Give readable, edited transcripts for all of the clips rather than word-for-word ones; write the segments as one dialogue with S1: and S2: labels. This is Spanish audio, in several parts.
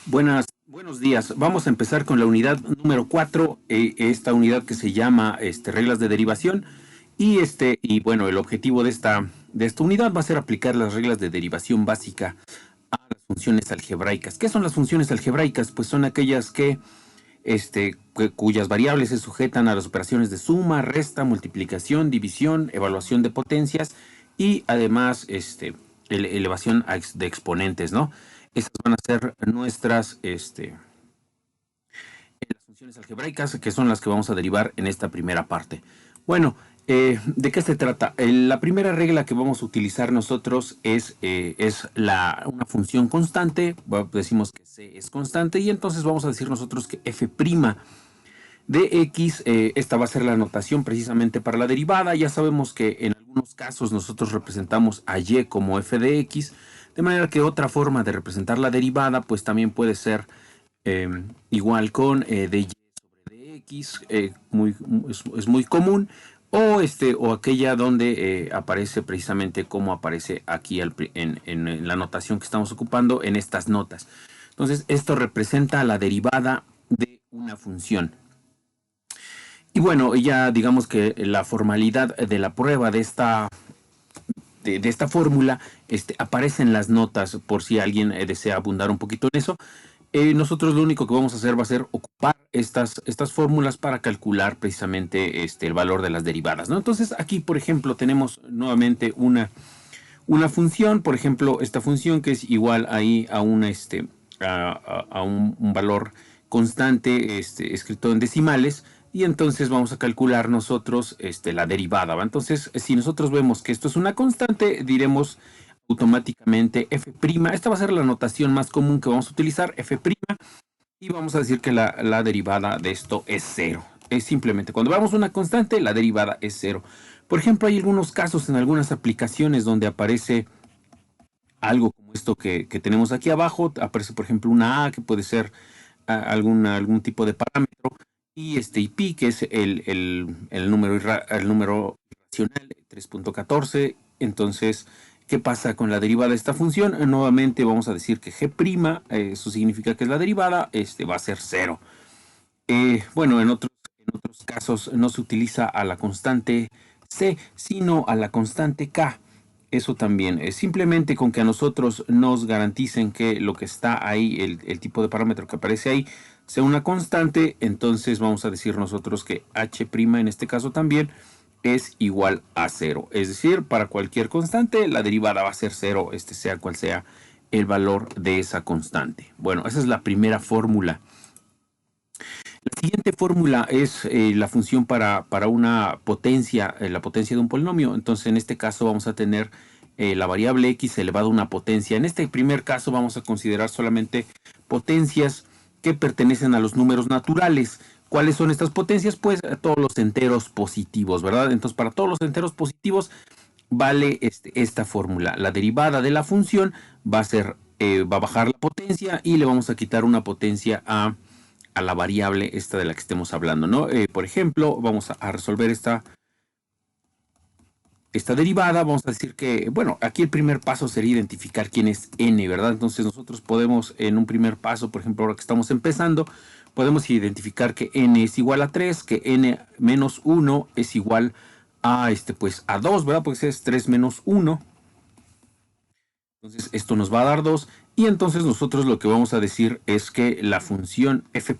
S1: Buenos días. Vamos a empezar con la unidad número 4, esta unidad que se llama reglas de derivación. Y bueno, el objetivo de esta unidad va a ser aplicar las reglas de derivación básica a las funciones algebraicas. ¿Qué son las funciones algebraicas? Pues son aquellas cuyas variables se sujetan a las operaciones de suma, resta, multiplicación, división, evaluación de potencias y además elevación de exponentes, ¿no? Esas van a ser las funciones algebraicas, que son las que vamos a derivar en esta primera parte. Bueno, ¿de qué se trata? La primera regla que vamos a utilizar nosotros es una función constante. Decimos que C es constante y entonces vamos a decir nosotros que f' de x, esta va a ser la notación precisamente para la derivada. Ya sabemos que en algunos casos nosotros representamos a y como f de x, de manera que otra forma de representar la derivada pues también puede ser igual con de y sobre de x, es muy común, o aquella donde aparece precisamente como aparece aquí en la notación que estamos ocupando en estas notas. Entonces esto representa la derivada de una función. Y bueno, ya digamos que la formalidad de la prueba de esta fórmula aparece en las notas por si alguien desea abundar un poquito en eso. Nosotros lo único que vamos a hacer va a ser ocupar estas fórmulas para calcular precisamente el valor de las derivadas, ¿no? Entonces aquí, por ejemplo, tenemos nuevamente una función, por ejemplo, esta función que es igual ahí a un valor constante escrito en decimales. Y entonces vamos a calcular nosotros la derivada, ¿va? Entonces, si nosotros vemos que esto es una constante, diremos automáticamente f'. Esta va a ser la notación más común que vamos a utilizar, f'. Y vamos a decir que la derivada de esto es 0. Es simplemente cuando veamos una constante, la derivada es 0. Por ejemplo, hay algunos casos en algunas aplicaciones donde aparece algo como esto que tenemos aquí abajo. Aparece, por ejemplo, una a que puede ser algún tipo de parámetro. Y pi, que es el número irracional 3.14. Entonces, ¿qué pasa con la derivada de esta función? Nuevamente vamos a decir que g', eso significa que es la derivada, va a ser 0. Bueno, en otros casos no se utiliza a la constante c, sino a la constante k. Eso también es simplemente con que a nosotros nos garanticen que lo que está ahí, el tipo de parámetro que aparece ahí, sea una constante. Entonces vamos a decir nosotros que h' en este caso también es igual a 0. Es decir, para cualquier constante la derivada va a ser 0, sea cual sea el valor de esa constante. Bueno, esa es la primera fórmula. La siguiente fórmula es la función para una potencia, la potencia de un polinomio. Entonces, en este caso vamos a tener la variable x elevado a una potencia. En este primer caso vamos a considerar solamente potencias que pertenecen a los números naturales. ¿Cuáles son estas potencias? Pues todos los enteros positivos, ¿verdad? Entonces, para todos los enteros positivos vale esta fórmula. La derivada de la función va a bajar la potencia y le vamos a quitar una potencia a la variable esta de la que estemos hablando, ¿no? Por ejemplo, vamos a resolver esta derivada. Vamos a decir que, bueno, aquí el primer paso sería identificar quién es n, ¿verdad? Entonces nosotros podemos en un primer paso, por ejemplo, ahora que estamos empezando, podemos identificar que n es igual a 3, que n menos 1 es igual a, pues a 2, ¿verdad? Porque es 3 menos 1. Entonces esto nos va a dar 2 y entonces nosotros lo que vamos a decir es que la función f'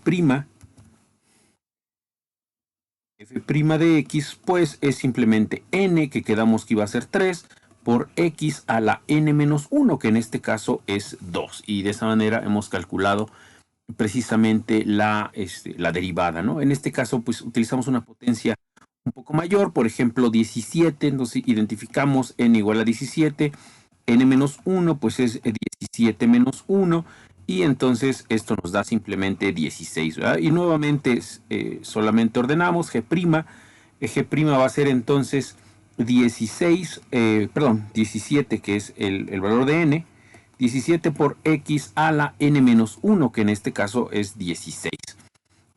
S1: de x pues es simplemente n, que quedamos que iba a ser 3, por x a la n menos 1, que en este caso es 2. Y de esa manera hemos calculado precisamente la derivada, ¿no? En este caso pues utilizamos una potencia un poco mayor, por ejemplo 17, entonces identificamos n igual a 17, n menos 1 pues es 17 menos 1 y entonces esto nos da simplemente 16, ¿verdad? Y nuevamente solamente ordenamos g', g' va a ser entonces 17, que es el valor de n, 17 por x a la n menos 1, que en este caso es 16.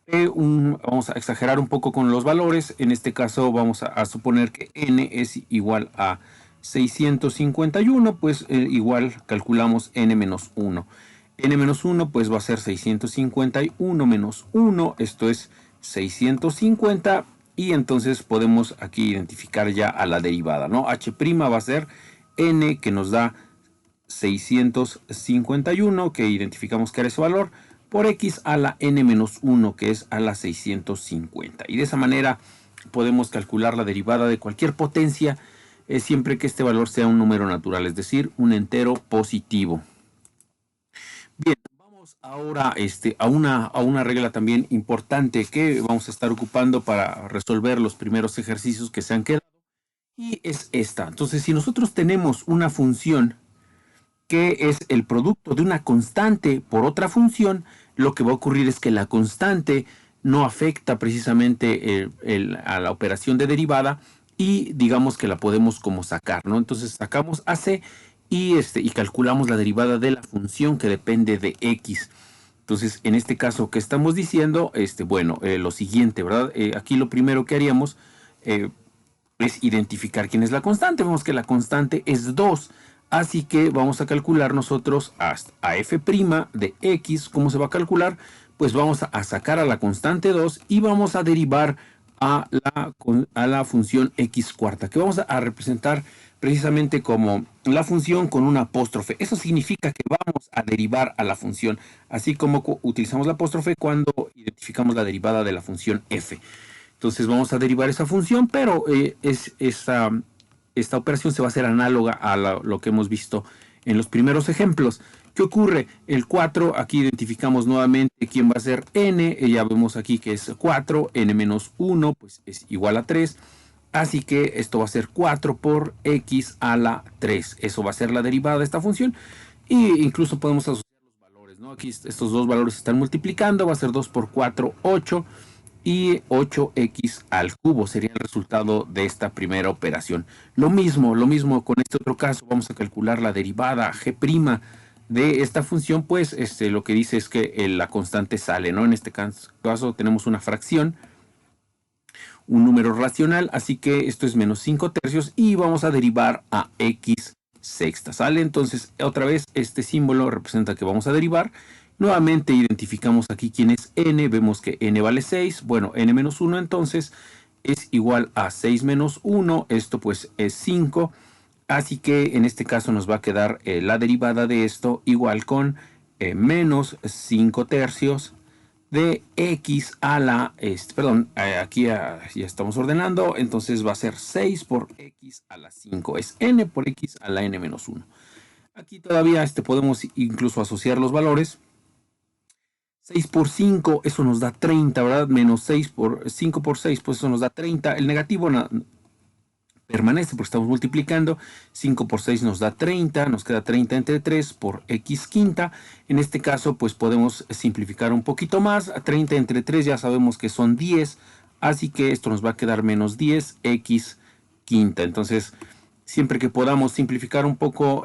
S1: Vamos a exagerar un poco con los valores. En este caso vamos a suponer que n es igual a 651, pues igual calculamos n menos 1. n-1 pues va a ser 651 menos 1, esto es 650, y entonces podemos aquí identificar ya a la derivada, ¿no? H' va a ser n, que nos da 651, que identificamos que era ese valor, por x a la n-1, que es a la 650. Y de esa manera podemos calcular la derivada de cualquier potencia, siempre que este valor sea un número natural, es decir, un entero positivo. Bien, vamos ahora a una regla también importante que vamos a estar ocupando para resolver los primeros ejercicios que se han quedado, y es esta. Entonces, si nosotros tenemos una función que es el producto de una constante por otra función, lo que va a ocurrir es que la constante no afecta precisamente a la operación de derivada, y digamos que la podemos como sacar, ¿no? Entonces sacamos AC y calculamos la derivada de la función que depende de X. Entonces, en este caso, ¿qué estamos diciendo? Bueno, lo siguiente, ¿verdad? Aquí lo primero que haríamos es identificar quién es la constante. Vemos que la constante es 2. Así que vamos a calcular nosotros a f' de x. ¿Cómo se va a calcular? Pues vamos a sacar a la constante 2 y vamos a derivar a la función x cuarta, que vamos a representar precisamente como la función con una apóstrofe. Eso significa que vamos a derivar a la función, así como utilizamos la apóstrofe cuando identificamos la derivada de la función f. Entonces vamos a derivar esa función, pero esta operación se va a hacer análoga a lo que hemos visto en los primeros ejemplos. ¿Qué ocurre? El 4, aquí identificamos nuevamente quién va a ser n. Ya vemos aquí que es 4, n-1 pues es igual a 3. Así que esto va a ser 4 por x a la 3. Eso va a ser la derivada de esta función. Y incluso podemos asociar los valores, ¿no? Aquí estos dos valores se están multiplicando. Va a ser 2 por 4, 8. Y 8x al cubo sería el resultado de esta primera operación. Lo mismo con este otro caso. Vamos a calcular la derivada g' de esta función. Pues lo que dice es que la constante sale, ¿no? En este caso tenemos una fracción, un número racional, así que esto es menos 5 tercios y vamos a derivar a x sexta, ¿sale? Entonces otra vez este símbolo representa que vamos a derivar. Nuevamente identificamos aquí quién es n, vemos que n vale 6, bueno, n-1 entonces es igual a 6 menos 1, esto pues es 5, así que en este caso nos va a quedar la derivada de esto igual con menos 5 tercios de x a la, aquí ya estamos ordenando, entonces va a ser 6 por x a la 5, es n por x a la n-1. Aquí todavía podemos incluso asociar los valores. 6 por 5, eso nos da 30, ¿verdad? Menos 5 por 6, pues eso nos da 30. El negativo permanece porque estamos multiplicando. 5 por 6 nos da 30, nos queda 30 entre 3 por x quinta. En este caso, pues podemos simplificar un poquito más. 30 entre 3 ya sabemos que son 10, así que esto nos va a quedar menos 10 x quinta. Entonces, siempre que podamos simplificar un poco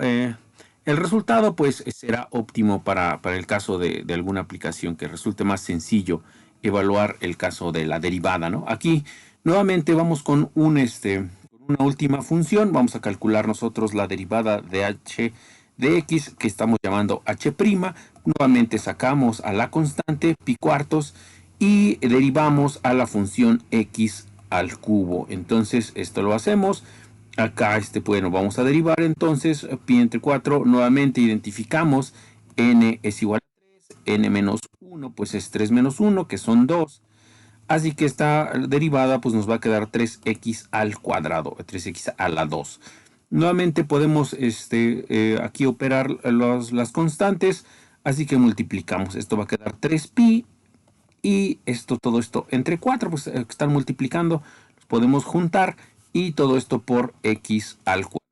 S1: el resultado, pues será óptimo para el caso de alguna aplicación que resulte más sencillo evaluar el caso de la derivada, ¿no? Aquí nuevamente vamos con una última función. Vamos a calcular nosotros la derivada de h de x, que estamos llamando h'. Nuevamente sacamos a la constante pi cuartos y derivamos a la función x al cubo. Entonces esto lo hacemos. Acá, bueno, vamos a derivar entonces pi entre 4. Nuevamente identificamos n es igual a 3, n menos 1, pues es 3 menos 1, que son 2. Así que esta derivada pues nos va a quedar 3x al cuadrado, 3x a la 2. Nuevamente podemos aquí operar las constantes, así que multiplicamos. Esto va a quedar 3pi y todo esto entre 4, pues están multiplicando, los podemos juntar. Y todo esto por x al cuadrado.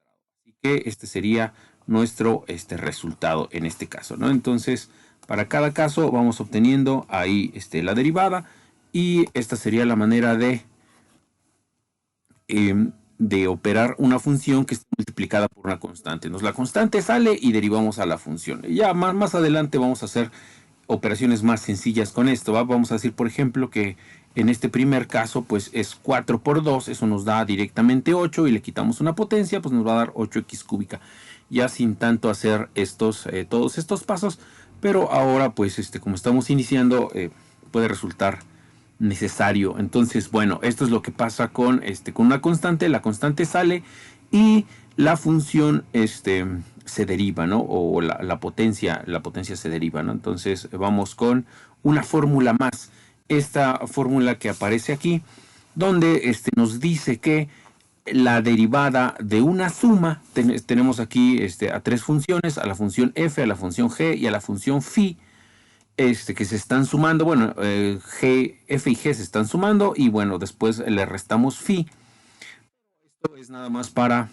S1: Así que este sería nuestro resultado en este caso, ¿no? Entonces, para cada caso vamos obteniendo ahí la derivada. Y esta sería la manera de operar una función que está multiplicada por una constante. La constante sale y derivamos a la función. Ya más adelante vamos a hacer operaciones más sencillas con esto, ¿va? Vamos a decir, por ejemplo, que en este primer caso, pues es 4 por 2, eso nos da directamente 8 y le quitamos una potencia, pues nos va a dar 8x cúbica. Ya sin tanto hacer todos estos pasos, pero ahora pues como estamos iniciando puede resultar necesario. Entonces, bueno, esto es lo que pasa con una constante. La constante sale y la función se deriva, ¿no? O la potencia se deriva, ¿no? Entonces vamos con una fórmula más. Esta fórmula que aparece aquí, donde nos dice que la derivada de una suma, tenemos aquí a tres funciones, a la función f, a la función g y a la función phi, que se están sumando. Bueno, f y g se están sumando y bueno, después le restamos phi. Esto es nada más para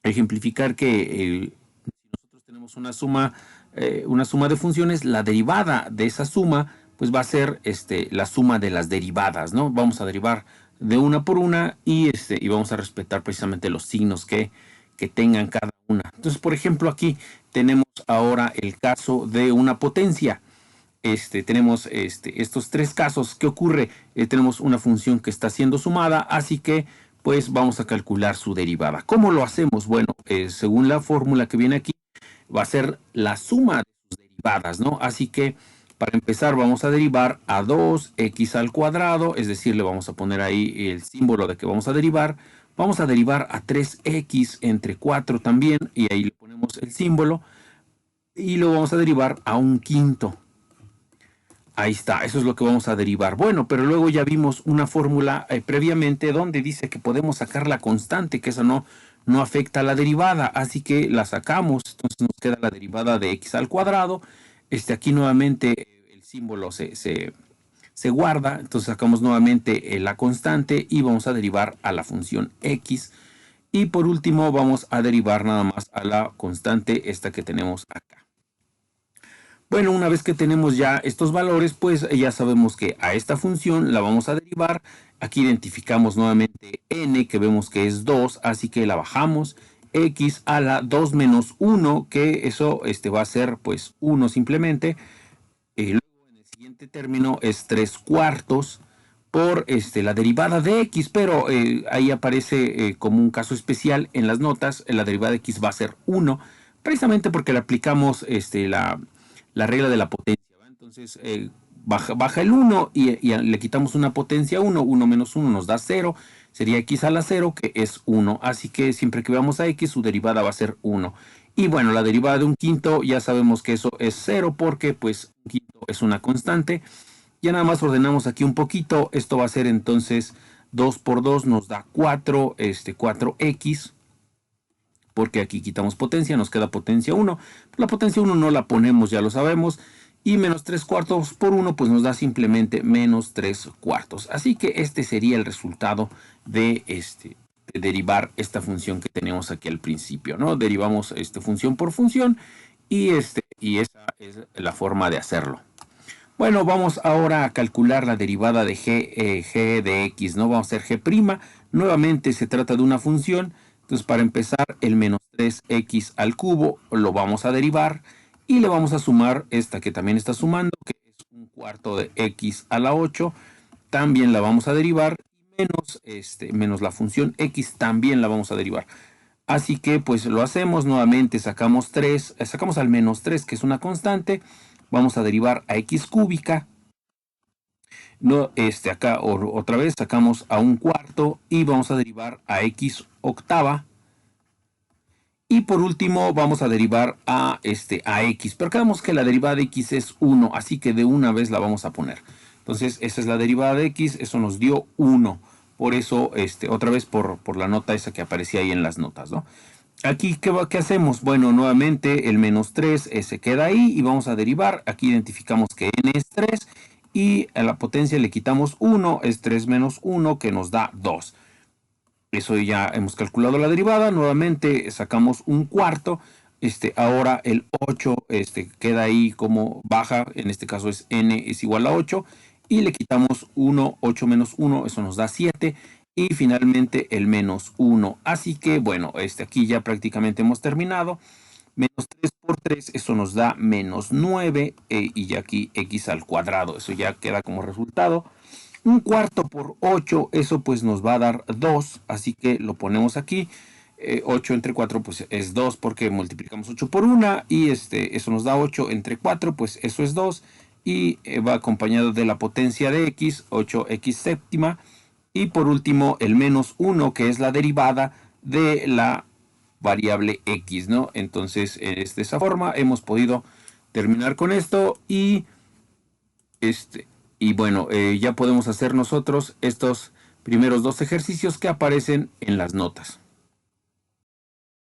S1: ejemplificar que si nosotros tenemos una suma de funciones, la derivada de esa suma pues va a ser la suma de las derivadas, ¿no? Vamos a derivar de una por una y vamos a respetar precisamente los signos que tengan cada una. Entonces, por ejemplo, aquí tenemos ahora el caso de una potencia. Tenemos estos tres casos. ¿Qué ocurre? Tenemos una función que está siendo sumada, así que pues vamos a calcular su derivada. ¿Cómo lo hacemos? Bueno, según la fórmula que viene aquí, va a ser la suma de sus derivadas, ¿no? Así que para empezar vamos a derivar a 2x al cuadrado, es decir, le vamos a poner ahí el símbolo de que vamos a derivar. Vamos a derivar a 3x entre 4 también, y ahí le ponemos el símbolo, y lo vamos a derivar a un quinto. Ahí está, eso es lo que vamos a derivar. Bueno, pero luego ya vimos una fórmula previamente donde dice que podemos sacar la constante, que eso no afecta a la derivada, así que la sacamos. Entonces nos queda la derivada de x al cuadrado. Aquí nuevamente el símbolo se guarda, entonces sacamos nuevamente la constante y vamos a derivar a la función x. Y por último vamos a derivar nada más a la constante esta que tenemos acá. Bueno, una vez que tenemos ya estos valores, pues ya sabemos que a esta función la vamos a derivar. Aquí identificamos nuevamente n, que vemos que es 2, así que la bajamos. X a la 2 menos 1, que eso va a ser pues 1 simplemente. Luego en el siguiente término es 3 cuartos por la derivada de x, pero ahí aparece como un caso especial en las notas, la derivada de x va a ser 1, precisamente porque le aplicamos la regla de la potencia, ¿va? Entonces baja el 1 y le quitamos una potencia 1, 1 menos 1 nos da 0, sería x a la 0, que es 1, así que siempre que veamos a x su derivada va a ser 1. Y bueno, la derivada de un quinto ya sabemos que eso es 0 porque pues un quinto es una constante. Ya nada más ordenamos aquí un poquito, esto va a ser entonces 2 por 2 nos da 4, 4x, porque aquí quitamos potencia, nos queda potencia 1. La potencia 1 no la ponemos, ya lo sabemos. Y menos 3 cuartos por 1 pues nos da simplemente menos 3 cuartos. Así que este sería el resultado de derivar esta función que tenemos aquí al principio, ¿no? Derivamos función por función y esa es la forma de hacerlo. Bueno, vamos ahora a calcular la derivada de g de x, ¿no? Vamos a hacer g'. Nuevamente se trata de una función. Entonces, para empezar, el menos 3x al cubo lo vamos a derivar y le vamos a sumar esta que también está sumando, que es un cuarto de x a la 8. También la vamos a derivar y menos la función x también la vamos a derivar. Así que pues lo hacemos nuevamente, sacamos al menos 3, que es una constante. Vamos a derivar a x cúbica. No, acá otra vez sacamos a un cuarto y vamos a derivar a x octava. Y por último vamos a derivar a x. Pero quedamos que la derivada de x es 1, así que de una vez la vamos a poner. Entonces esa es la derivada de x, eso nos dio 1. Por eso, otra vez por la nota esa que aparecía ahí en las notas, ¿no? Aquí, ¿qué hacemos? Bueno, nuevamente el menos 3 se queda ahí y vamos a derivar. Aquí identificamos que n es 3 y a la potencia le quitamos 1, es 3 menos 1 que nos da 2. Eso ya hemos calculado la derivada. Nuevamente sacamos un cuarto. Ahora el 8 queda ahí como baja. En este caso es n es igual a 8. Y le quitamos 1, 8 menos 1, eso nos da 7. Y finalmente el menos 1. Así que bueno, aquí ya prácticamente hemos terminado. Menos 3 por 3, eso nos da menos 9. Y ya aquí x al cuadrado, eso ya queda como resultado. Un cuarto por 8, eso pues nos va a dar 2. Así que lo ponemos aquí. 8 entre 4 pues es 2 porque multiplicamos 8 por 1 y eso nos da 8 entre 4, pues eso es 2 y va acompañado de la potencia de x, 8x séptima, y por último el menos 1 que es la derivada de la variable x, ¿no? Entonces de esa forma hemos podido terminar con esto y bueno, ya podemos hacer nosotros estos primeros dos ejercicios que aparecen en las notas.